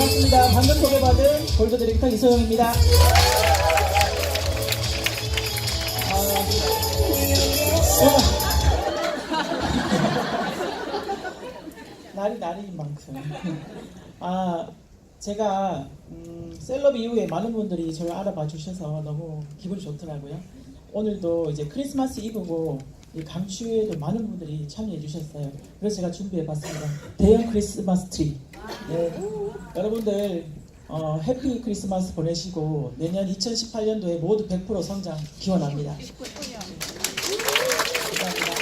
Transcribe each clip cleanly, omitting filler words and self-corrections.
반갑습니다. 방금 소개받은 골드 디렉터 이소영입니다. 날이 많죠. 제가 셀럽 이후에 많은 분들이 저를 알아봐 주셔서 너무 기분이 좋더라고요. 오늘도 이제 크리스마스 이브고 이 강추에도 많은 분들이 참여해 주셨어요. 그래서 제가 준비해 봤습니다. 대형 크리스마스 트리. 네. 여러분들 해피 크리스마스 보내시고 내년 2018년도에 모두 100% 성장 기원합니다. 감사합니다.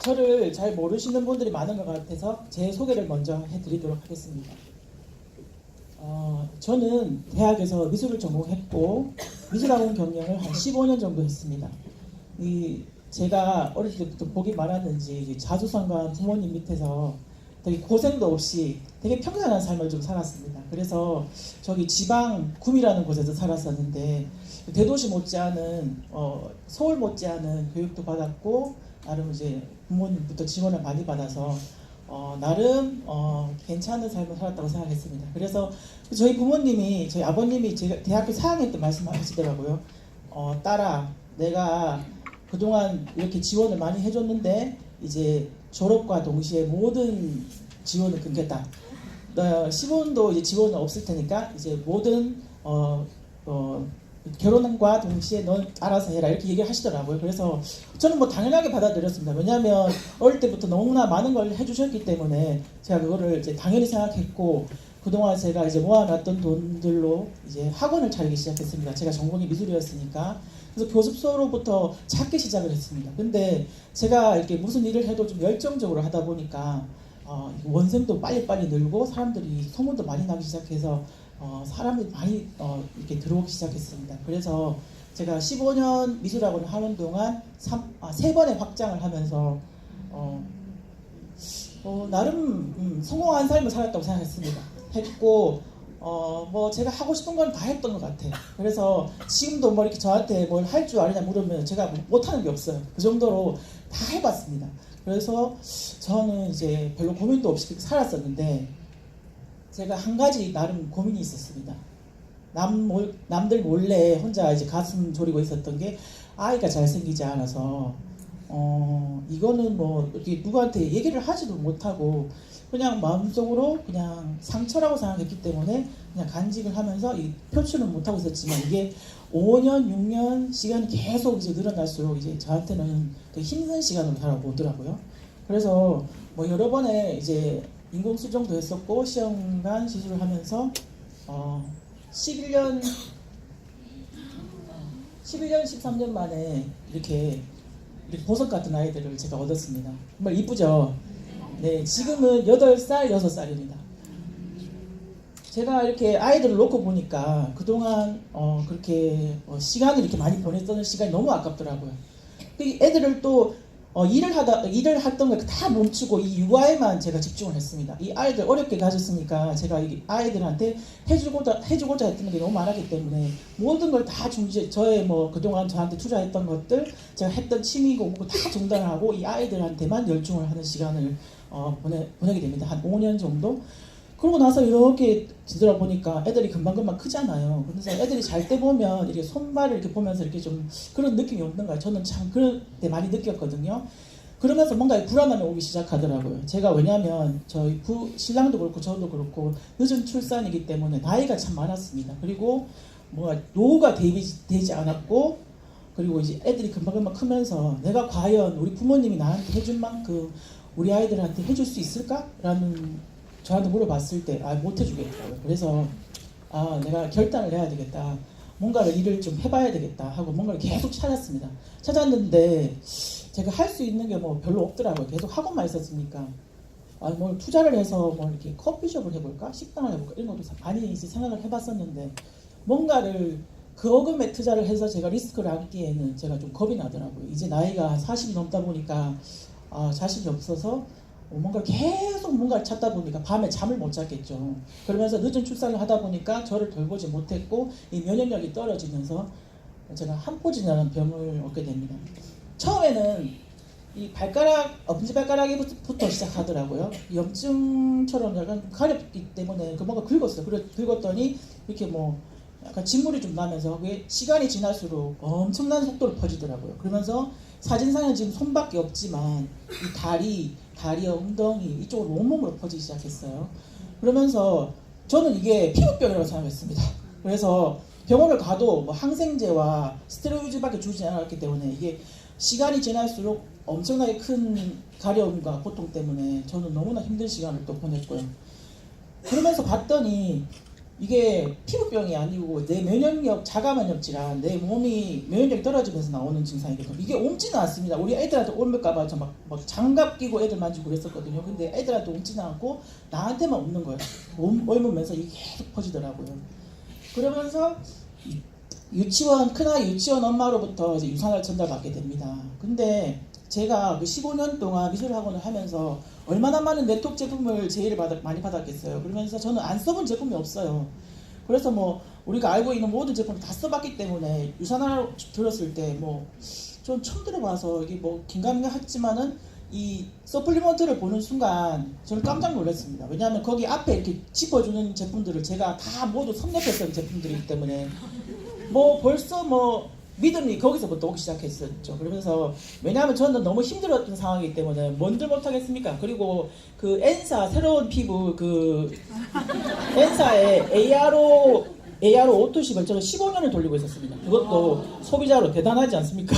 저를 잘 모르시는 분들이 많은 것 같아서 제 소개를 먼저 해드리도록 하겠습니다. 저는 대학에서 미술을 전공했고 미술학원 경영을 한 15년 정도 했습니다. 제가 어릴 때부터 복이 많았는지 자수성가한 부모님 밑에서 되게 고생도 없이 되게 평안한 삶을 좀 살았습니다. 그래서 저기 지방 구미라는 곳에서 살았었는데 대도시 못지않은 서울 못지않은 교육도 받았고 나름 이제 부모님부터 지원을 많이 받아서 나름 괜찮은 삶을 살았다고 생각했습니다. 그래서 저희 부모님이 저희 아버님이 제가 대학교 4학년 때 말씀하시더라고요. 딸아, 내가 그동안 이렇게 지원을 많이 해줬는데 이제 졸업과 동시에 모든 지원을 끊겠다. 10원도 이제 지원은 없을 테니까 이제 모든 결혼과 동시에 넌 알아서 해라 이렇게 얘기를 하시더라고요. 그래서 저는 뭐 당연하게 받아들였습니다. 왜냐하면 어릴 때부터 너무나 많은 걸 해주셨기 때문에 제가 그거를 이제 당연히 생각했고 그동안 제가 이제 모아놨던 돈들로 이제 학원을 차리기 시작했습니다. 제가 전공이 미술이었으니까. 그래서 교습소로부터 작게 시작을 했습니다. 근데 제가 이렇게 무슨 일을 해도 좀 열정적으로 하다 보니까 원생도 빨리빨리 늘고 사람들이 소문도 많이 나기 시작해서 사람들이 많이 이렇게 들어오기 시작했습니다. 그래서 제가 15년 미술학원을 하는 동안 3번의 확장을 하면서 나름 성공한 삶을 살았다고 생각했습니다. 했고 뭐 제가 하고 싶은 건 다 했던 것 같아요. 그래서 지금도 뭐 이렇게 저한테 뭘 할 줄 아느냐 물으면 제가 못하는 게 없어요. 그 정도로 다 해봤습니다. 그래서 저는 이제 별로 고민도 없이 살았었는데 제가 한 가지 나름 고민이 있었습니다. 남들 몰래 혼자 이제 가슴 졸이고 있었던 게 아이가 잘생기지 않아서 이거는 뭐 이렇게 누구한테 얘기를 하지도 못하고 그냥 마음속으로 그냥 상처라고 생각했기 때문에 그냥 간직을 하면서 표출은 못하고 있었지만 이게 5년, 6년 시간이 계속 이제 늘어날수록 이제 저한테는 되게 힘든 시간으로 다가오더라고요. 그래서 뭐 여러 번의 이제 인공수정도 했었고 시험관 시술을 하면서 11년 13년 만에 이렇게 보석 같은 아이들을 제가 얻었습니다. 정말 이쁘죠? 네, 지금은 8살, 6살입니다. 제가 이렇게 아이들을 놓고 보니까 그동안 그렇게 시간을 이렇게 많이 보냈던 시간이 너무 아깝더라고요. 애들을 또 일을 했던 걸 다 멈추고 이 육아에만 제가 집중을 했습니다. 이 아이들 어렵게 가졌으니까 제가 이 아이들한테 해주고자 했던 게 너무 많았기 때문에 모든 걸 다 저의 뭐 그동안 저한테 투자했던 것들 제가 했던 취미고 뭐고 다 중단을 하고 이 아이들한테만 열중을 하는 시간을 보내게 됩니다. 한 5년 정도. 그러고 나서 이렇게 뒤돌아보니까 애들이 금방금방 크잖아요. 그래서 애들이 잘 때 보면 이렇게 손발을 이렇게 보면서 이렇게 좀 그런 느낌이 없는 거예요. 저는 참 그럴 때 많이 느꼈거든요. 그러면서 뭔가 불안함이 오기 시작하더라고요. 제가 왜냐하면 저희 신랑도 그렇고 저도 그렇고 늦은 출산이기 때문에 나이가 참 많았습니다. 그리고 뭔가 노후가 되지 않았고 그리고 이제 애들이 금방금방 크면서 내가 과연 우리 부모님이 나한테 해준 만큼 우리 아이들한테 해줄 수 있을까라는 저한테 물어봤을 때 못 해주겠다고요. 그래서 내가 결단을 해야 되겠다. 뭔가를 일을 좀 해봐야 되겠다 하고 뭔가를 계속 찾았습니다. 찾았는데 제가 할 수 있는 게 뭐 별로 없더라고요. 계속 학원만 있었으니까 뭘 투자를 해서 뭐 이렇게 커피숍을 해볼까 식당을 해볼까 이런 것도 많이 이제 생각을 해봤었는데 뭔가를 그 어금에 투자를 해서 제가 리스크를 안기에는 제가 좀 겁이 나더라고요. 이제 나이가 40이 넘다 보니까 자신이 없어서 계속 뭔가를 찾다 보니까 밤에 잠을 못 잤겠죠. 그러면서 늦은 출산을 하다 보니까 저를 돌보지 못했고 이 면역력이 떨어지면서 제가 한포진이라는 병을 얻게 됩니다. 처음에는 이 발가락, 엄지발가락부터 시작하더라고요. 염증처럼 약간 가렵기 때문에 그 뭔가 긁었어요. 그래 긁었더니 이렇게 뭐 약간 진물이 좀 나면서 그게 시간이 지날수록 엄청난 속도로 퍼지더라고요. 그러면서 사진상은 지금 손밖에 없지만 이 다리, 엉덩이 이쪽으로 온몸으로 퍼지기 시작했어요. 그러면서 저는 이게 피부병이라고 생각했습니다. 그래서 병원을 가도 뭐 항생제와 스테로이드밖에 주지 않았기 때문에 이게 시간이 지날수록 엄청나게 큰 가려움과 고통 때문에 저는 너무나 힘든 시간을 또 보냈고요. 그러면서 봤더니 이게 피부병이 아니고 내 면역력, 자가면역 질환, 내 몸이 면역력이 떨어지면서 나오는 증상이거든요. 이게 옮지는 않습니다. 우리 애들한테 옮을까봐 저 막 장갑 끼고 애들 만지고 그랬었거든요. 근데 애들한테 옮지는 않고 나한테만 옮는 거예요. 옮으면서 이게 계속 퍼지더라고요. 그러면서 큰아이 유치원 엄마로부터 이제 유산을 전달받게 됩니다. 근데 제가 그 15년 동안 미술학원을 하면서 얼마나 많은 네트워크 제품을 제의를 많이 받았겠어요. 그러면서 저는 안 써본 제품이 없어요. 그래서 뭐 우리가 알고 있는 모든 제품을 다 써봤기 때문에 유산을 들었을 때 뭐 좀 처음 들어봐서 이게 뭐 긴가민가했지만은 이 서플리먼트를 보는 순간 저는 깜짝 놀랐습니다. 왜냐하면 거기 앞에 이렇게 짚어주는 제품들을 제가 다 모두 섭렵했던 제품들이기 때문에 뭐 벌써 뭐 믿음이 거기서부터 오기 시작했었죠. 그러면서 왜냐하면 저는 너무 힘들었던 상황이기 때문에 뭔들 못하겠습니까? 그리고 그 엔사 새로운 피부 그 엔사의 ARO 오토십을 저는 15년을 돌리고 있었습니다. 그것도 소비자로 대단하지 않습니까?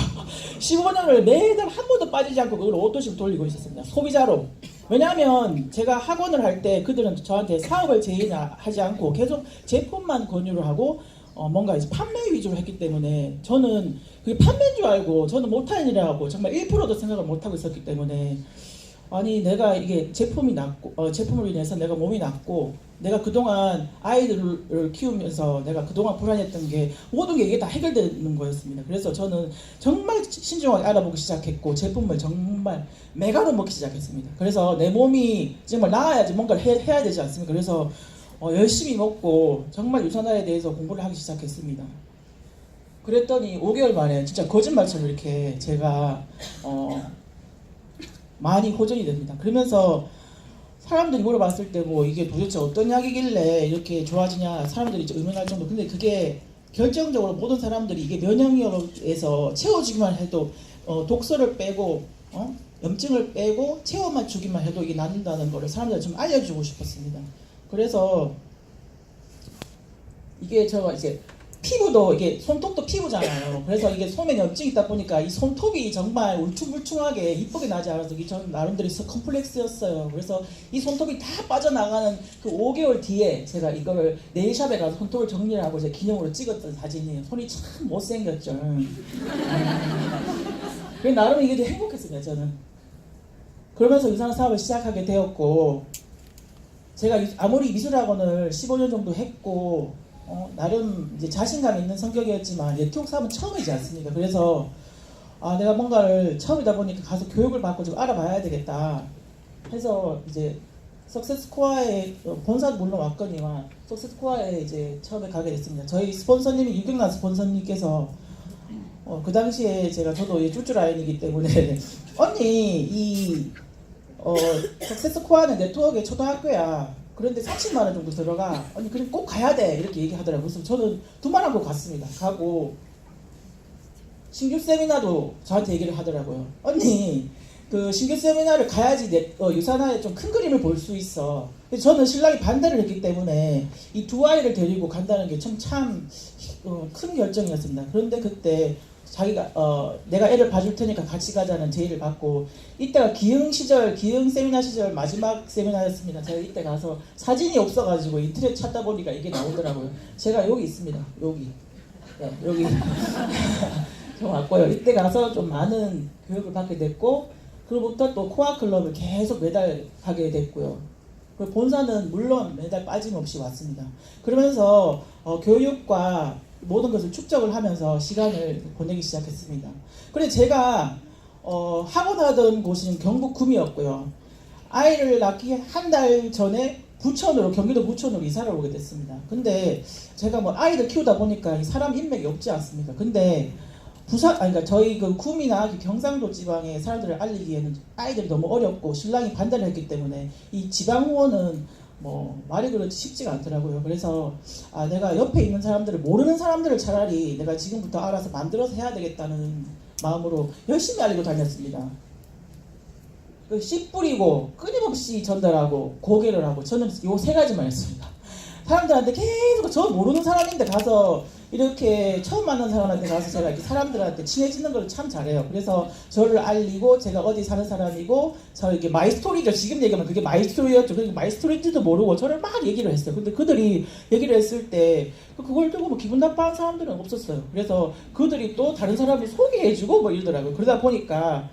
15년을 매달 한 번도 빠지지 않고 그걸 오토십 돌리고 있었습니다. 소비자로. 왜냐하면 제가 학원을 할 때 그들은 저한테 사업을 제의하지 않고 계속 제품만 권유를 하고 뭔가 이제 판매 위주로 했기 때문에 저는 그게 판매인 줄 알고 저는 못하는 일이라고 정말 1%도 생각을 못하고 있었기 때문에 아니 내가 이게 제품으로 인해서 내가 몸이 낫고 내가 그동안 아이들을 키우면서 내가 그동안 불안했던 게 모든 게 이게 다 해결되는 거였습니다. 그래서 저는 정말 신중하게 알아보기 시작했고 제품을 정말 메가로 먹기 시작했습니다. 그래서 내 몸이 정말 나아야지 뭔가를 해야 되지 않습니까? 그래서 열심히 먹고 정말 유산화에 대해서 공부를 하기 시작했습니다. 그랬더니 5개월 만에 진짜 거짓말처럼 이렇게 제가 많이 호전이 됩니다. 그러면서 사람들이 물어봤을 때 뭐 이게 도대체 어떤 약이길래 이렇게 좋아지냐 사람들이 이제 의문할 정도. 근데 그게 결정적으로 모든 사람들이 이게 면역력에서 채워주기만 해도 독소를 빼고 염증을 빼고 채워만 주기만 해도 이게 낫는다는 거를 사람들한테 좀 알려주고 싶었습니다. 그래서 이게 저 이제 피부도 이게 손톱도 피부잖아요. 그래서 이게 손에 염증이 있다 보니까 이 손톱이 정말 울퉁불퉁하게 이쁘게 나지 않아서 이게 저는 나름대로 컴플렉스였어요. 그래서 이 손톱이 다 빠져나가는 그 5개월 뒤에 제가 이거를 네일샵에 가서 손톱을 정리를 하고 제 기념으로 찍었던 사진이에요. 손이 참 못생겼죠. 그래서 나름 이게 되게 행복했습니다. 저는. 그러면서 유산 사업을 시작하게 되었고 제가 아무리 미술학원을 15년 정도 했고 나름 이제 자신감 있는 성격이었지만 네트워크 사업은 처음이지 않습니까? 그래서 내가 뭔가를 처음이다 보니까 가서 교육을 받고 좀 알아봐야 되겠다 해서 이제 석세스코어에 본사도 물론 왔거니와 석세스코어에 이제 처음에 가게 됐습니다. 저희 스폰서님이 유경란 스폰서님께서 그 당시에 저도 쭈쭈라인이기 때문에 언니 석세스코어는 네트워크의 초등학교야. 그런데 30만 원 정도 들어가. 아니 그럼 꼭 가야 돼 이렇게 얘기하더라고요. 그래서 저는 두말하고 갔습니다. 가고 신규 세미나도 저한테 얘기를 하더라고요. 언니 그 신규 세미나를 가야지 유산화에 좀 큰 그림을 볼 수 있어. 저는 신랑이 반대를 했기 때문에 이 두 아이를 데리고 간다는 게 참 큰 결정이었습니다. 그런데 그때 자기가 내가 애를 봐줄 테니까 같이 가자는 제의를 받고 이때가 기흥 세미나 시절 마지막 세미나였습니다. 제가 이때 가서 사진이 없어가지고 인터넷 찾다 보니까 이게 나오더라고요. 제가 여기 있습니다. 여기 좀 왔고요. 이때 가서 좀 많은 교육을 받게 됐고 그로부터 또 코아 클럽을 계속 매달 가게 됐고요. 그리고 본사는 물론 매달 빠짐없이 왔습니다. 그러면서 교육과 모든 것을 축적을 하면서 시간을 보내기 시작했습니다. 그래서 제가 학원 하던 곳은 경북 구미였고요. 아이를 낳기 한 달 전에 경기도 부천으로 이사를 오게 됐습니다. 근데 제가 뭐 아이들 키우다 보니까 사람 인맥이 없지 않습니까? 근데 부산, 아니, 그러니까 저희 그 구미나 경상도 지방의 사람들을 알리기에는 아이들이 너무 어렵고 신랑이 반대를 했기 때문에 이 지방 후원은 뭐 말이 그렇지 쉽지가 않더라고요. 그래서 내가 옆에 있는 사람들을 모르는 사람들을 차라리 내가 지금부터 알아서 만들어서 해야 되겠다는 마음으로 열심히 알리고 다녔습니다. 씨 뿌리고 끊임없이 전달하고 고개를 하고 저는 요 세 가지만 했습니다. 사람들한테 계속 저 모르는 사람인데 가서 이렇게 처음 만난 사람한테 가서 제가 이렇게 사람들한테 친해지는 걸 참 잘해요. 그래서 저를 알리고 제가 어디 사는 사람이고 저 이게 마이스토리죠. 지금 얘기하면 그게 마이스토리였죠. 그러니까 마이스토리인지도 모르고 저를 막 얘기를 했어요. 근데 그들이 얘기를 했을 때 그걸 듣고 뭐 기분 나빠하는 사람들은 없었어요. 그래서 그들이 또 다른 사람을 소개해주고 뭐 이러더라고요. 그러다 보니까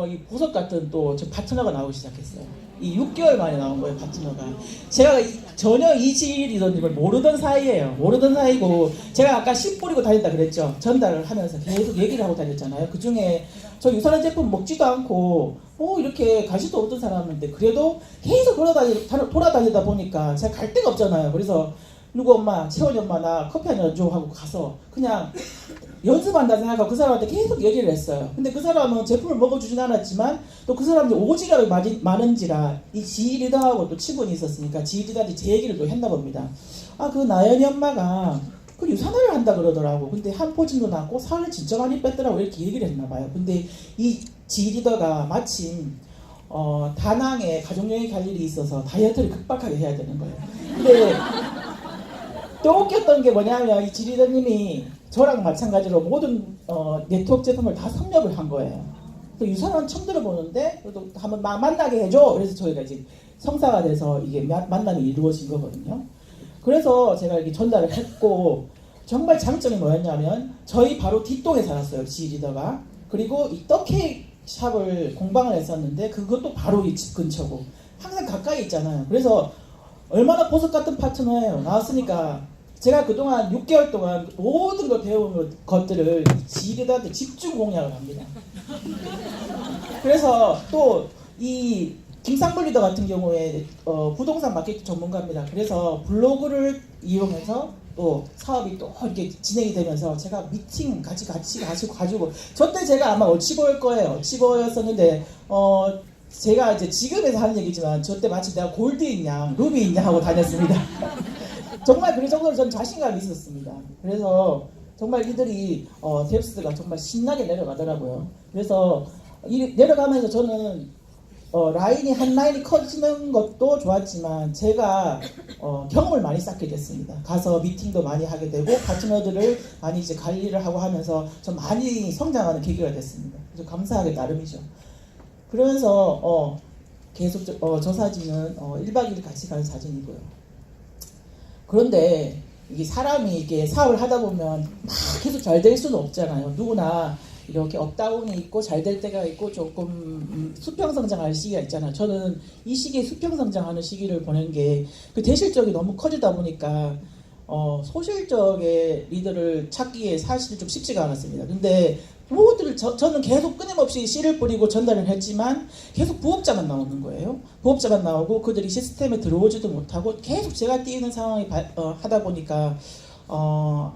이 보석 같은 또 저 파트너가 나오기 시작했어요. 이 6개월 만에 나온 거예요, 파트너가. 제가 전혀 이지 리더님을 모르던 사이예요. 모르던 사이고 제가 아까 씨 뿌리고 다닌다 그랬죠. 전달을 하면서 계속 얘기를 하고 다녔잖아요. 그 중에 저 유산한 제품 먹지도 않고 이렇게 관심도 없던 사람인데 그래도 계속 돌아다니다 보니까 제가 갈 데가 없잖아요. 그래서 누구 엄마, 채원이 엄마 나 커피 한 잔 줘 하고 가서 그냥 연습한다 생각하고 그 사람한테 계속 얘기를 했어요. 근데 그 사람은 제품을 먹어주진 않았지만 또 그 사람이 오지랖이 많은지라 이 지리더하고 또 친분이 있었으니까 지리더한테 제 얘기를 또 했나 봅니다. 그 나연이 엄마가 그 유산을 한다 그러더라고. 근데 한 포진도 났고 살을 진짜 많이 뺐더라고 이렇게 얘기를 했나 봐요. 근데 이 지리더가 마침 다낭에 가족여행 갈 일이 있어서 다이어트를 급박하게 해야 되는 거예요. 근데 또 웃겼던 게 뭐냐면 이 지리더님이 저랑 마찬가지로 모든 네트워크 제품을 다 섭렵을 한 거예요. 또 유산은 처음 들어보는데 그래도 한번 만나게 해줘. 그래서 저희가 이제 성사가 돼서 이게 만남이 이루어진 거거든요. 그래서 제가 이렇게 전달을 했고 정말 장점이 뭐였냐면 저희 바로 뒷동에 살았어요. 지리더가. 그리고 이 떡케이크 샵을 공방을 했었는데 그것도 바로 이 집 근처고 항상 가까이 있잖아요. 그래서 얼마나 보석 같은 파트너예요. 나왔으니까 제가 그동안 6개월 동안 모든 걸 배운 것들을 지리더한테 집중 공략을 합니다. 그래서 또 이 김상블 리더 같은 경우에 부동산 마케팅 전문가입니다. 그래서 블로그를 이용해서 또 사업이 또 이렇게 진행이 되면서 제가 미팅 같이 가지고 저때 제가 아마 어치버일 거예요. 어치버였었는데 제가 이제 지금에서 하는 얘기지만 저때 마치 내가 골드 있냐 루비 있냐 하고 다녔습니다. 정말 그 정도로 전 자신감이 있었습니다. 그래서 정말 이들이 뎁스가 정말 신나게 내려가더라고요. 그래서 내려가면서 저는 한 라인이 커지는 것도 좋았지만 제가 경험을 많이 쌓게 됐습니다. 가서 미팅도 많이 하게 되고 파트너들을 많이 이제 관리를 하고 하면서 좀 많이 성장하는 계기가 됐습니다. 그래서 감사하게 나름이죠. 그러면서 계속 저 사진은 1박 2일 같이 가는 사진이고요. 그런데 이게 사람이 이게 사업을 하다 보면 막 계속 잘 될 수는 없잖아요. 누구나 이렇게 업다운이 있고 잘 될 때가 있고 조금 수평성장할 시기가 있잖아요. 저는 이 시기에 수평성장하는 시기를 보낸 게 그 대실적이 너무 커지다 보니까 소실적의 리더를 찾기에 사실 좀 쉽지가 않았습니다. 근데 저는 계속 끊임없이 씨를 뿌리고 전달을 했지만 계속 부업자만 나오는 거예요. 부업자만 나오고 그들이 시스템에 들어오지도 못하고 계속 제가 뛰는 상황이 하다 보니까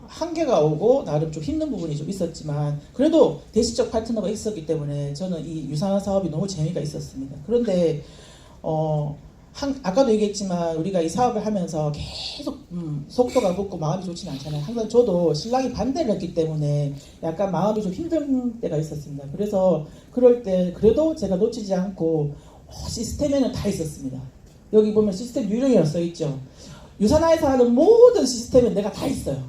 한계가 오고 나름 좀 힘든 부분이 좀 있었지만 그래도 대시적 파트너가 있었기 때문에 저는 이 유산화 사업이 너무 재미가 있었습니다. 그런데 아까도 얘기했지만 우리가 이 사업을 하면서 계속 속도가 붙고 마음이 좋지는 않잖아요. 항상 저도 신랑이 반대를 했기 때문에 약간 마음이 좀 힘든 때가 있었습니다. 그래서 그럴 때 그래도 제가 놓치지 않고 시스템에는 다 있었습니다. 여기 보면 시스템 유령이라고 써있죠. 유산화에서 하는 모든 시스템은 내가 다 있어요.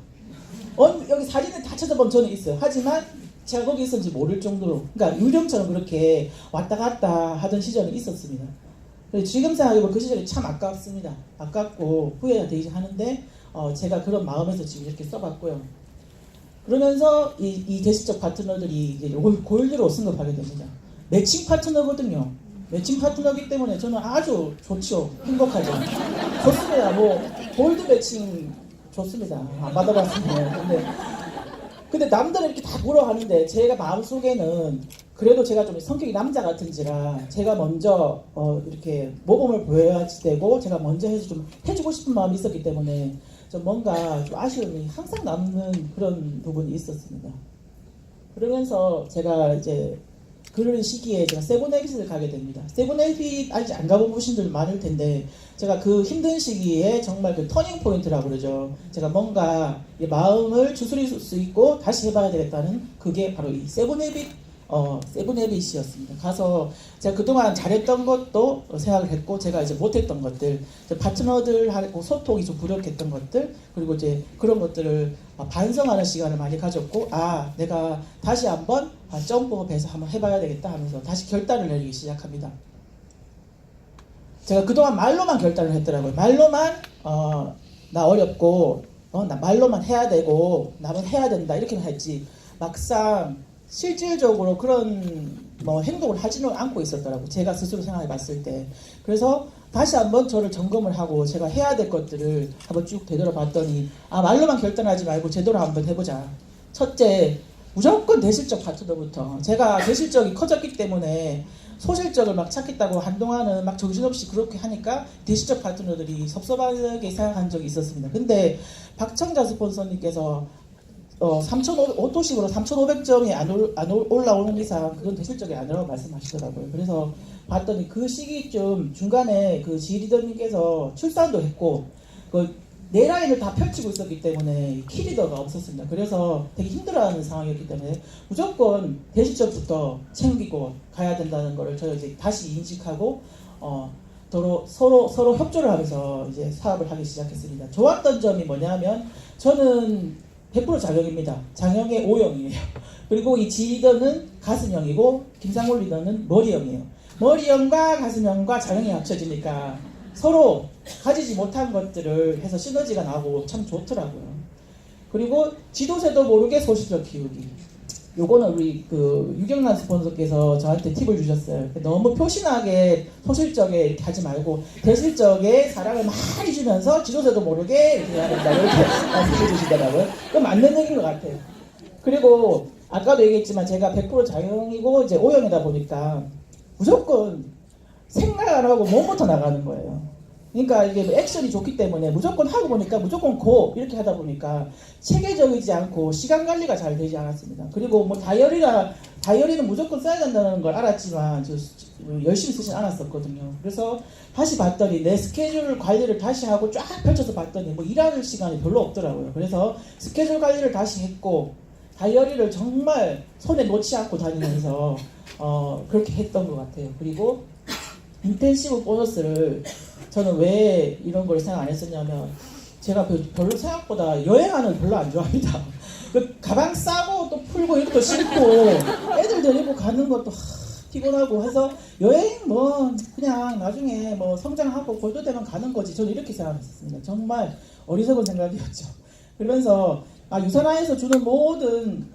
여기 사진을 다 찾아보면 저는 있어요. 하지만 제가 거기 있었는지 모를 정도로 그러니까 유령처럼 그렇게 왔다 갔다 하던 시절이 있었습니다. 지금 생각해보면 그 시절이 참 아깝습니다. 아깝고 후회가 되긴 하는데 제가 그런 마음에서 지금 이렇게 써봤고요. 그러면서 이 대시적 파트너들이 이제 골드로 승급하게 됩니다. 매칭 파트너거든요. 매칭 파트너이기 때문에 저는 아주 좋죠. 행복하죠. 좋습니다. 뭐 골드 매칭 좋습니다. 안 받아봤습니다. 근데 남들은 이렇게 다 보러 하는데 제가 마음속에는 그래도 제가 좀 성격이 남자 같은지라 제가 먼저 이렇게 모범을 보여야지 되고 제가 먼저 해서 좀 해주고 싶은 마음이 있었기 때문에 좀 뭔가 좀 아쉬움이 항상 남는 그런 부분이 있었습니다. 그러면서 제가 이제 그런 시기에 제가 세븐헤빗을 가게 됩니다. 세븐헤빗 아직 안 가본 분들 많을 텐데 제가 그 힘든 시기에 정말 그 터닝 포인트라고 그러죠. 제가 뭔가 마음을 추스릴 수 있고 다시 해봐야 되겠다는 그게 바로 이 세븐헤빗이었습니다. 가서 제가 그동안 잘했던 것도 생각을 했고 제가 이제 못했던 것들, 파트너들하고 소통이 좀 부족했던 것들, 그리고 이제 그런 것들을 반성하는 시간을 많이 가졌고, 아, 내가 다시 한번 점프업해서 한번 해봐야 되겠다 하면서 다시 결단을 내리기 시작합니다. 제가 그동안 말로만 결단을 했더라고요. 말로만 나 어렵고 나 말로만 해야 되고 나는 해야 된다 이렇게만 했지 막상 실질적으로 그런 행동을 하지는 않고 있었더라고요. 제가 스스로 생각해 봤을 때. 그래서 다시 한번 저를 점검을 하고 제가 해야 될 것들을 한번 쭉 되돌아봤더니 아, 말로만 결단하지 말고 제대로 한번 해보자. 첫째, 무조건 대실적 파트너부터. 제가 대실적이 커졌기 때문에 소실적을 막 찾겠다고 한동안은 막 정신없이 그렇게 하니까 대실적 파트너들이 섭섭하게 생각한 적이 있었습니다. 근데 박청자 스폰서님께서 3,500, 3,500점이 안 올라오는 이상 그건 대실적이 아니라고 말씀하시더라고요. 그래서 봤더니 그 시기쯤 중간에 그 지리더님께서 출산도 했고 네 라인을 다 펼치고 있었기 때문에 키리더가 없었습니다. 그래서 되게 힘들어하는 상황이었기 때문에 무조건 대실적부터 챙기고 가야 된다는 거를 저희 이제 다시 인식하고 서로 협조를 하면서 이제 사업을 하기 시작했습니다. 좋았던 점이 뭐냐면 저는 100% 장형입니다. 장형의 O형이에요. 그리고 이 지리더는 가슴형이고 김상골 리더는 머리형이에요. 머리형과 가슴형과 장형이 합쳐지니까 서로 가지지 못한 것들을 해서 시너지가 나고 참 좋더라고요. 그리고 지도새도 모르게 소실적 키우기. 요거는 우리 그 유경란 스폰서께서 저한테 팁을 주셨어요. 너무 표신하게 소실적에 이렇게 하지 말고 대실적에 사랑을 많이 주면서 지도새도 모르게 이렇게 해야 된다. 이렇게 말씀해 주시더라고요. 그건 맞는 얘기인 것 같아요. 그리고 아까도 얘기했지만 제가 100% 장형이고 이제 O형이다 보니까 무조건 생각 안 하고 몸부터 나가는 거예요. 그러니까 이게 액션이 좋기 때문에 무조건 하고 보니까 무조건 고 이렇게 하다 보니까 체계적이지 않고 시간 관리가 잘 되지 않았습니다. 그리고 다이어리는 무조건 써야 된다는 걸 알았지만 열심히 쓰진 않았었거든요. 그래서 다시 봤더니 내 스케줄 관리를 다시 하고 쫙 펼쳐서 봤더니 일하는 시간이 별로 없더라고요. 그래서 스케줄 관리를 다시 했고 다이어리를 정말 손에 놓지 않고 다니면서 그렇게 했던 것 같아요. 그리고 인텐시브 보너스를 저는 왜 이런 걸 생각 안 했었냐면 제가 별로 생각보다 여행하는 걸 별로 안 좋아합니다. 그 가방 싸고 또 풀고 이것도 싫고 애들 데리고 가는 것도 피곤하고 해서 여행 그냥 나중에 성장하고 골도되면 가는 거지 저는 이렇게 생각했었습니다. 정말 어리석은 생각이었죠. 그러면서 유산화에서 주는 모든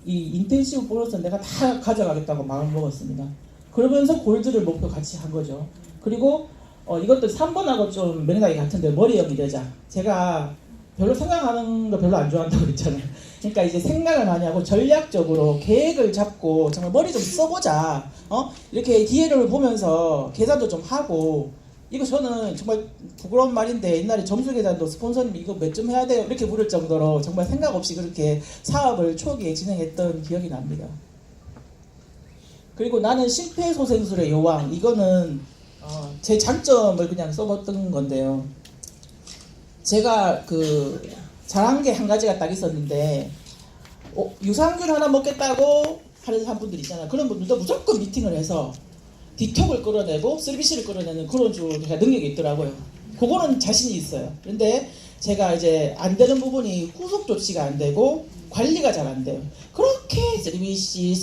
이 인텐시브 보너스는 내가 다 가져가겠다고 마음 먹었습니다. 그러면서 골드를 목표 같이 한 거죠. 그리고 이것도 3번하고 좀 맥락이 같은데 머리형이 되자. 제가 별로 생각하는 거 별로 안 좋아한다고 그랬잖아요. 그러니까 이제 생각을 많이 하고 전략적으로 계획을 잡고 정말 머리 좀 써보자. 이렇게 기회를 보면서 계산도 좀 하고 이거 저는 정말 부끄러운 말인데 옛날에 점수 계산도 스폰서님 이거 몇 점 해야 돼요 이렇게 물을 정도로 정말 생각 없이 그렇게 사업을 초기에 진행했던 기억이 납니다. 그리고 나는 심폐소생술의 여왕 이거는 제 장점을 그냥 써봤던 건데요. 제가 잘한 게 한 가지가 딱 있었는데 유산균 하나 먹겠다고 하는 분들 있잖아요. 그런 분들도 무조건 미팅을 해서 디톡을 끌어내고 쓰리비시를 끌어내는 그런 제가 능력이 있더라고요. 그거는 자신이 있어요. 그런데 제가 이제 안 되는 부분이 후속 조치가 안 되고 관리가 잘 안 돼요. 그렇게 쓰리비시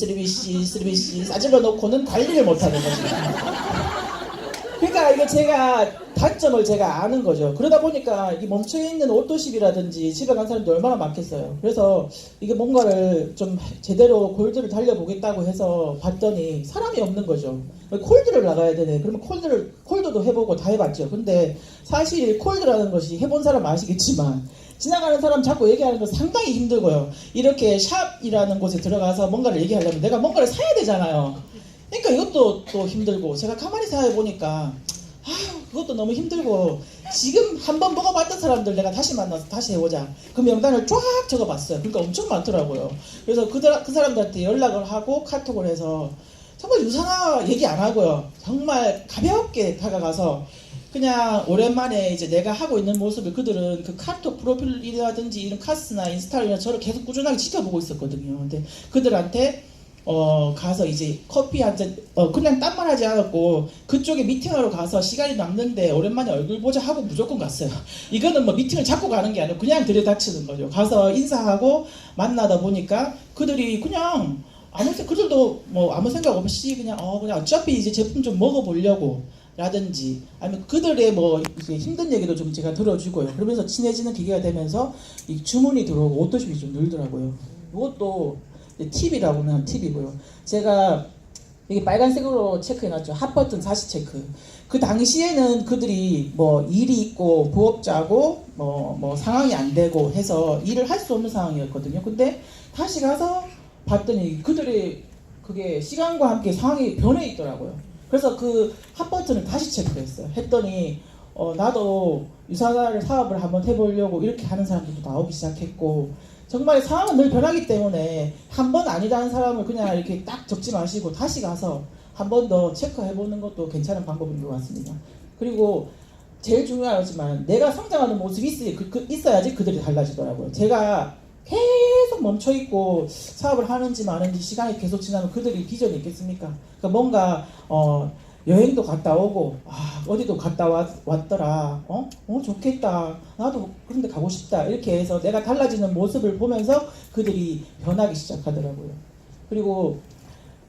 싸질러 놓고는 관리를 못 하는 거죠. 그러니까 이게 단점을 제가 아는 거죠. 그러다 보니까 이 멈춰있는 오토십이라든지 집에 간 사람도 얼마나 많겠어요. 그래서 이게 뭔가를 좀 제대로 골드를 달려보겠다고 해서 봤더니 사람이 없는 거죠. 콜드를 나가야 되네. 그러면 콜드도 해보고 다 해봤죠. 근데 사실 콜드라는 것이 해본 사람 아시겠지만 지나가는 사람 자꾸 얘기하는 건 상당히 힘들고요. 이렇게 샵이라는 곳에 들어가서 뭔가를 얘기하려면 내가 뭔가를 사야 되잖아요. 그러니까 이것도 또 힘들고 제가 가만히 생각해보니까 그것도 너무 힘들고 지금 한번 먹어봤던 사람들 내가 다시 만나서 다시 해보자. 그 명단을 쫙 적어봤어요. 그러니까 엄청 많더라고요. 그래서 그 사람들한테 연락을 하고 카톡을 해서 정말 유산화 얘기 안 하고요. 정말 가볍게 다가가서 그냥 오랜만에 이제 내가 하고 있는 모습을 그들은 그 카톡 프로필이라든지 이런 카스나 인스타나 저를 계속 꾸준하게 지켜보고 있었거든요. 근데 그들한테 가서 이제 커피 한 잔, 그냥 딴말 하지 않았고, 그쪽에 미팅하러 가서 시간이 남는데 오랜만에 얼굴 보자 하고 무조건 갔어요. 이거는 뭐 미팅을 잡고 가는 게 아니고 그냥 들이닥치는 거죠. 가서 인사하고 만나다 보니까 그들이 그냥 그들도 뭐 아무 생각 없이 그냥 어차피 이제 제품 좀 먹어보려고 라든지 아니면 그들의 뭐 이제 힘든 얘기도 좀 제가 들어주고요. 그러면서 친해지는 계기가 되면서 이 주문이 들어오고 오토십이 좀 늘더라고요. 이것도 팁이라고는 한 팁이고요. 제가 여기 빨간색으로 체크해놨죠. 핫버튼 40 체크. 그 당시에는 그들이 뭐 일이 있고 부업자고 뭐 상황이 안 되고 해서 일을 할 수 없는 상황이었거든요. 근데 다시 가서 봤더니 그들의 그게 시간과 함께 상황이 변해 있더라고요. 그래서 그 핫버튼을 다시 체크했어요. 했더니 나도 유산화를 사업을 한번 해보려고 이렇게 하는 사람들도 나오기 시작했고, 정말 상황은 늘 변하기 때문에 한 번 아니라는 사람을 그냥 이렇게 딱 적지 마시고 다시 가서 한 번 더 체크해보는 것도 괜찮은 방법인 것 같습니다. 그리고 제일 중요하지만 내가 성장하는 모습이 있어야지 그들이 달라지더라고요. 제가 계속 멈춰있고 사업을 하는지 마는지 시간이 계속 지나면 그들이 비전이 있겠습니까? 그러니까 뭔가 여행도 갔다 오고 어디도 갔다 왔더라. 좋겠다. 나도 그런데 가고 싶다. 이렇게 해서 내가 달라지는 모습을 보면서 그들이 변하기 시작하더라고요. 그리고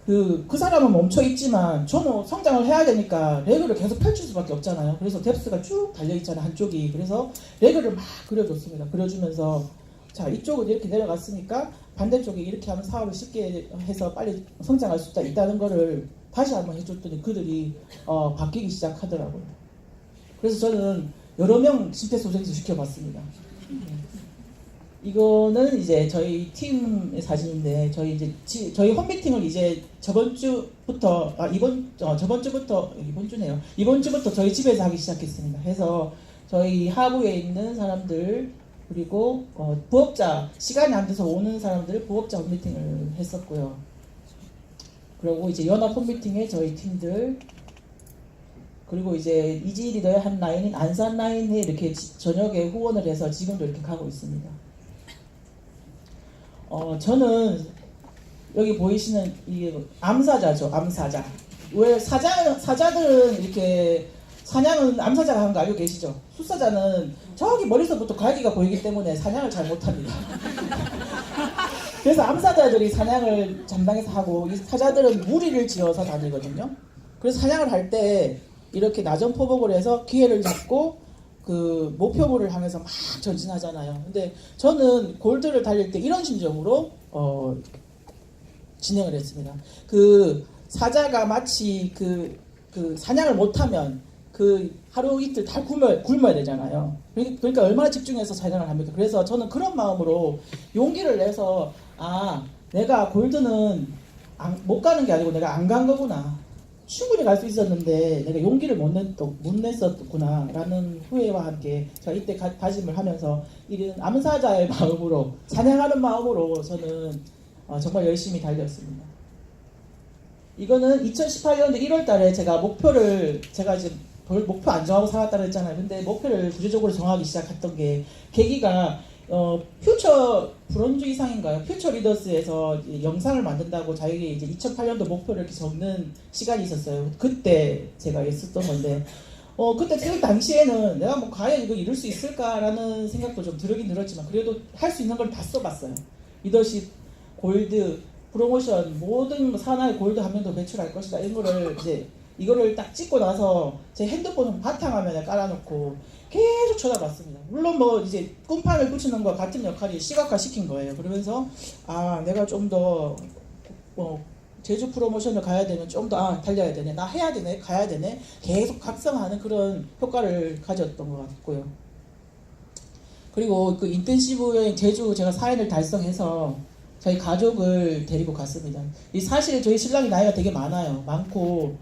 그 사람은 멈춰있지만 저는 성장을 해야 되니까 레그를 계속 펼칠 수밖에 없잖아요. 그래서 뎁스가 쭉 달려있잖아요. 한쪽이. 그래서 레그를 막 그려줬습니다. 그려주면서 자, 이쪽은 이렇게 내려갔으니까 반대쪽에 이렇게 하면 사업을 쉽게 해서 빨리 성장할 수 있다는 거를 다시 한번 해줬더니 그들이 바뀌기 시작하더라고요. 그래서 저는 여러 명 심폐소생술 시켜봤습니다. 이거는 이제 저희 팀의 사진인데 저희 홈미팅을 이제 저번 주부터 저희 집에서 하기 시작했습니다. 해서 저희 하부에 있는 사람들 그리고 부업자 시간이 안 돼서 오는 사람들 부업자 홈미팅을 했었고요. 그리고 이제 연합 홈미팅에 저희 팀들 그리고 이제 이지 리더의 한 라인인 안산 라인에 이렇게 저녁에 후원을 해서 지금도 이렇게 가고 있습니다. 저는 여기 보이시는 이게 암사자죠. 암사자. 왜 사자들은 이렇게 사냥은 암사자가 하는 거 알고 계시죠? 숫사자는 저기 머리서부터 갈기가 보이기 때문에 사냥을 잘 못합니다. 그래서 암사자들이 사냥을 담당해서 하고 이 사자들은 무리를 지어서 다니거든요. 그래서 사냥을 할 때 이렇게 나전포복을 해서 기회를 잡고 그 목표물을 향해서 막 전진하잖아요. 근데 저는 골드를 달릴 때 이런 심정으로 진행을 했습니다. 그 사자가 마치 그 사냥을 못하면 그 하루 이틀 다 굶어야 되잖아요. 그러니까 얼마나 집중해서 사냥을 합니까? 그래서 저는 그런 마음으로 용기를 내서 내가 골드는 못 가는 게 아니고 내가 안 간 거구나. 충분히 갈 수 있었는데 내가 용기를 못 냈었구나 라는 후회와 함께 제가 이때 다짐을 하면서 이런 암사자의 마음으로 사냥하는 마음으로 저는 정말 열심히 달렸습니다. 이거는 2018년도 1월달에 제가 이제 목표 안 정하고 살았다 그랬잖아요. 근데 목표를 구체적으로 정하기 시작했던 게 계기가 퓨처 브론즈 이상인가요? 퓨처 리더스에서 영상을 만든다고 자기가 이제 2008년도 목표를 이렇게 적는 시간이 있었어요. 그때 제가 했었던 건데 그때 그 당시에는 내가 뭐 과연 이거 이룰 수 있을까라는 생각도 좀 들긴 들었지만 그래도 할 수 있는 걸 다 써봤어요. 리더십, 골드, 프로모션 모든 산하의 골드 한 명 더 배출할 것이다. 이거를 딱 찍고 나서 제 핸드폰은 바탕화면에 깔아놓고 계속 쳐다봤습니다. 물론 뭐 이제 꿈판을 붙이는 것과 같은 역할이 시각화 시킨 거예요. 그러면서 내가 좀 더 제주 프로모션을 가야 되면 좀 더 달려야 되네, 나 해야 되네, 가야 되네, 계속 각성하는 그런 효과를 가졌던 것 같고요. 그리고 그 인텐시브 여행 제주 제가 4일을 달성해서 저희 가족을 데리고 갔습니다. 사실 저희 신랑이 나이가 되게 많고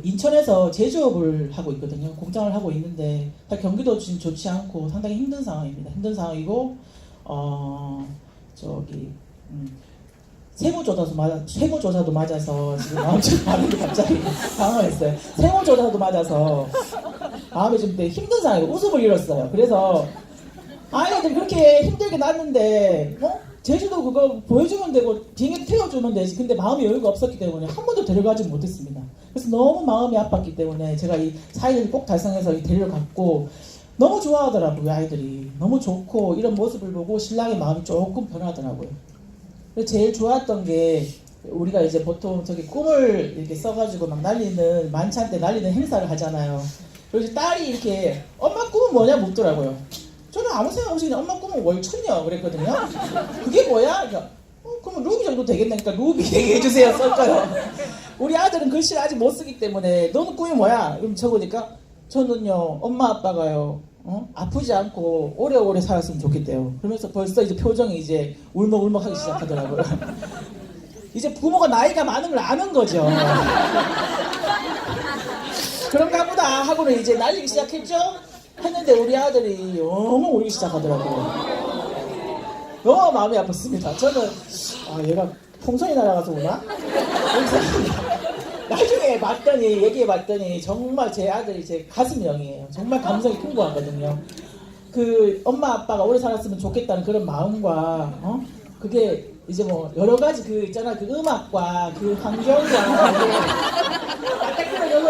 인천에서 제조업을 하고 있거든요. 공장을 하고 있는데 경기도 지금 좋지 않고 상당히 힘든 상황입니다. 힘든 상황이고 저기 세무조사도 맞아서 지금 엄청 마음이 갑자기 당황했어요. 세무조사도 맞아서 마음이 좀 힘든 상황이고 웃음을 잃었어요. 그래서 아이들 그렇게 힘들게 났는데 제주도 그거 보여주면 되고 비행기 태워주면 되지. 근데 마음이 여유가 없었기 때문에 한 번도 데려가지 못했습니다. 그래서 너무 마음이 아팠기 때문에 제가 이 사이를 꼭 달성해서 데려갔고 너무 좋아하더라고요. 아이들이 너무 좋고 이런 모습을 보고 신랑의 마음이 조금 변하더라고요. 그래서 제일 좋았던 게 우리가 이제 보통 저기 꿈을 이렇게 써가지고 막 날리는 만찬 때 날리는 행사를 하잖아요. 그래서 딸이 이렇게 엄마 꿈은 뭐냐 묻더라고요. 저는 아무 생각 없이 그냥 엄마 꿈은 월천이요 그랬거든요. 그게 뭐야? 그러면 루비 정도 되겠네. 그러니까 루비 얘기해주세요. 썼어요. 우리 아들은 글씨를 아직 못 쓰기 때문에 너는 꿈이 뭐야? 그럼 적으니까 저는요 엄마 아빠가요 아프지 않고 오래오래 살았으면 좋겠대요. 그러면서 벌써 이제 표정이 이제 울먹울먹 하기 시작하더라고요. 이제 부모가 나이가 많은 걸 아는 거죠. 그런가 보다 하고는 이제 날리기 시작했죠. 했는데 우리 아들이 너무 울기 시작하더라고요. 너무 마음이 아팠습니다. 저는 얘가 풍선이 날아가서 오나? 나중에 봤더니 얘기해봤더니 정말 제 아들이 제 가슴형이에요. 정말 감성이 풍부하거든요. 그 엄마 아빠가 오래 살았으면 좋겠다는 그런 마음과 그게 이제 뭐 여러 가지 그 있잖아 그 음악과 그 환경과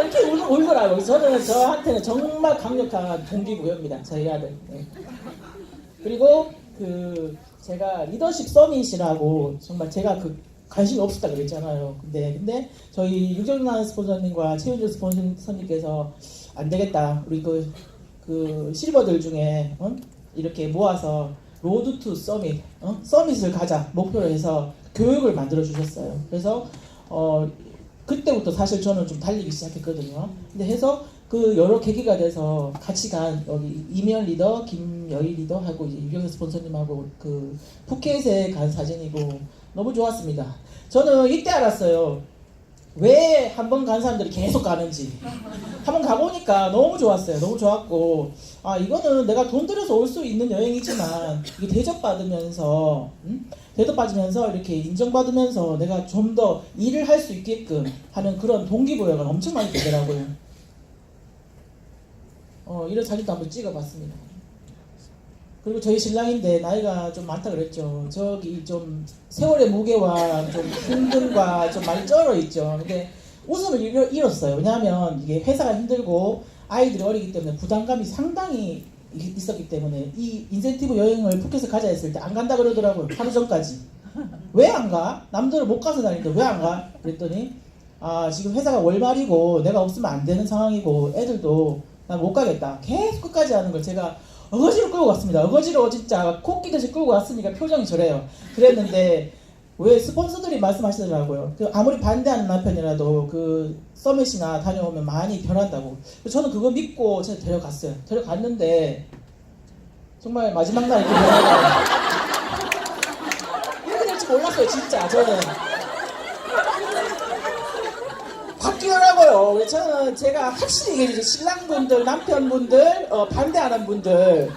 이렇게 울더라고요. 저한테는 정말 강력한 동기부여입니다. 저희 아들. 네. 그리고 그 제가 리더십 서밋이라고 정말 제가 그 관심이 없었다 그랬잖아요. 근데 저희 유정란 스폰서님과 최윤주 스폰서님께서 안 되겠다. 우리 그 실버들 중에 이렇게 모아서 로드 투 서밋, 서밋을 가자 목표로 해서 교육을 만들어 주셨어요. 그래서 그때부터 사실 저는 좀 달리기 시작했거든요. 근데 해서 그 여러 계기가 돼서 같이 간 여기 이면 리더, 김여희 리더하고 이제 유경수 스폰서님하고 그 푸켓에 간 사진이고 너무 좋았습니다. 저는 이때 알았어요. 왜 한 번 간 사람들이 계속 가는지. 한번 가보니까 너무 좋았어요. 너무 좋았고 이거는 내가 돈 들여서 올 수 있는 여행이지만 이게 대접받으면서 이렇게 인정받으면서 내가 좀 더 일을 할 수 있게끔 하는 그런 동기부여가 엄청 많이 되더라고요. 이런 사진도 한번 찍어봤습니다. 그리고 저희 신랑인데 나이가 좀 많다 그랬죠. 저기 좀 세월의 무게와 좀 힘듦과 좀 많이 쩔어 있죠. 근데 웃음을 잃었어요. 왜냐하면 이게 회사가 힘들고 아이들이 어리기 때문에 부담감이 상당히 있었기 때문에 이 인센티브 여행을 푸켓에 가자 했을 때 안 간다 그러더라고요. 하루 전까지. 왜 안 가? 남들은 못 가서 다니는데 왜 안 가? 그랬더니 지금 회사가 월말이고 내가 없으면 안 되는 상황이고 애들도 나 못 가겠다. 계속 끝까지 하는 걸 제가 어거지로 끌고 갔습니다. 어거지로 진짜 코끼듯이 끌고 왔으니까 표정이 저래요. 그랬는데 왜 스폰서들이 말씀하시더라고요. 아무리 반대하는 남편이라도 그 서밋이나 다녀오면 많이 변한다고. 저는 그거 믿고 제가 데려갔어요. 데려갔는데 정말 마지막 날 이렇게 변하더라고요. 이렇게 될지 몰랐어요. 진짜 저는. 바뀌더라고요. 저는 제가 확실히 얘기해주죠. 신랑분들, 남편분들, 반대하는 분들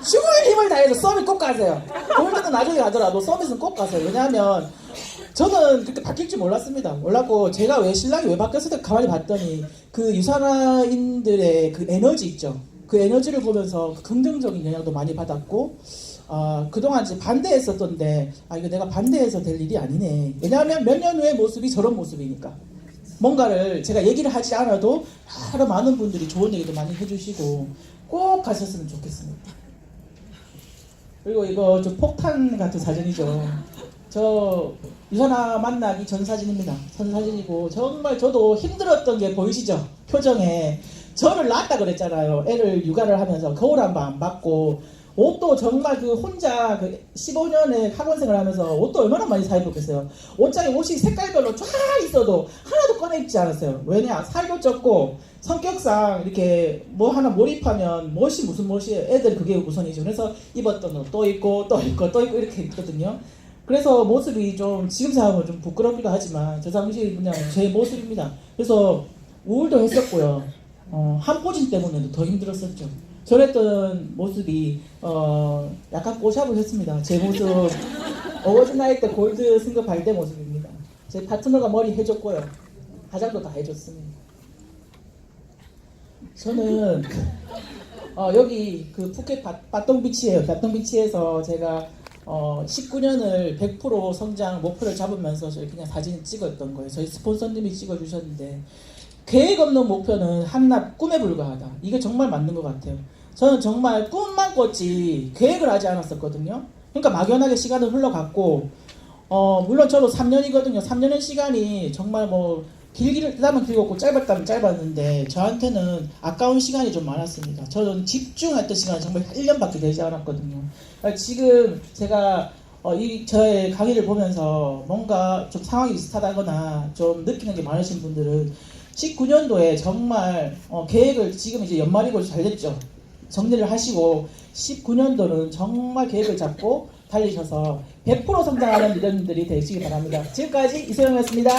죽을 힘을 다해서 서밋 꼭 가세요. 골드는 나중에 가더라도 서밋은 꼭 가세요. 왜냐하면 저는 그렇게 바뀔 줄 몰랐습니다. 몰랐고 제가 왜 신랑이 왜 바뀌었을 때 가만히 봤더니 그 유산인들의 그 에너지 있죠. 그 에너지를 보면서 긍정적인 영향도 많이 받았고 그동안 이제 반대했었던데 이거 내가 반대해서 될 일이 아니네. 왜냐하면 몇 년 후의 모습이 저런 모습이니까. 뭔가를 제가 얘기를 하지 않아도 여러 많은 분들이 좋은 얘기도 많이 해주시고 꼭 가셨으면 좋겠습니다. 그리고 이거 좀 폭탄 같은 사진이죠. 저 유선아 만나기 전 사진입니다. 전 사진이고 정말 저도 힘들었던 게 보이시죠? 표정에. 저를 낳았다 그랬잖아요. 애를 육아를 하면서 겨울 한번 안 받고 옷도 정말 그 혼자 그 15년의 학원생을 하면서 옷도 얼마나 많이 사입었겠어요. 옷장에 옷이 색깔별로 쫙 있어도 하나도 꺼내 입지 않았어요. 왜냐? 살도 쪘고 성격상 이렇게 뭐 하나 몰입하면 무슨 멋이에요. 애들 그게 우선이죠. 그래서 입었던 옷 또 입고 또 입고 또 입고 이렇게 입거든요. 그래서 모습이 좀 지금 생각하면 좀 부끄럽기도 하지만 저 당시 그냥 제 모습입니다. 그래서 우울도 했었고요. 한 포진 때문에도 더 힘들었었죠. 저랬던 모습이 약간 꼬샵을 했습니다. 제 모습 어워즈 나이 때 골드 승급할 때 모습입니다. 제 파트너가 머리 해줬고요. 화장도 다 해줬습니다. 저는 여기 그 푸켓 바똥비치예요. 바똥비치에서 제가 19년을 100% 성장 목표를 잡으면서 저희 그냥 사진을 찍었던 거예요. 저희 스폰서님이 찍어주셨는데 계획 없는 목표는 한낱 꿈에 불과하다. 이게 정말 맞는 것 같아요. 저는 정말 꿈만 꿨지 계획을 하지 않았었거든요. 그러니까 막연하게 시간은 흘러갔고 물론 저도 3년이거든요. 3년의 시간이 정말 뭐 길다면 길었고 짧았다면 짧았는데 저한테는 아까운 시간이 좀 많았습니다. 저는 집중했던 시간이 정말 1년밖에 되지 않았거든요. 그러니까 지금 제가 저의 강의를 보면서 뭔가 좀 상황이 비슷하다거나 좀 느끼는 게 많으신 분들은 19년도에 정말 계획을 지금 이제 연말이고 잘 됐죠. 정리를 하시고 19년도는 정말 계획을 잡고 달리셔서 100% 성장하는 리더님들이 되시기 바랍니다. 지금까지 이소영이었습니다.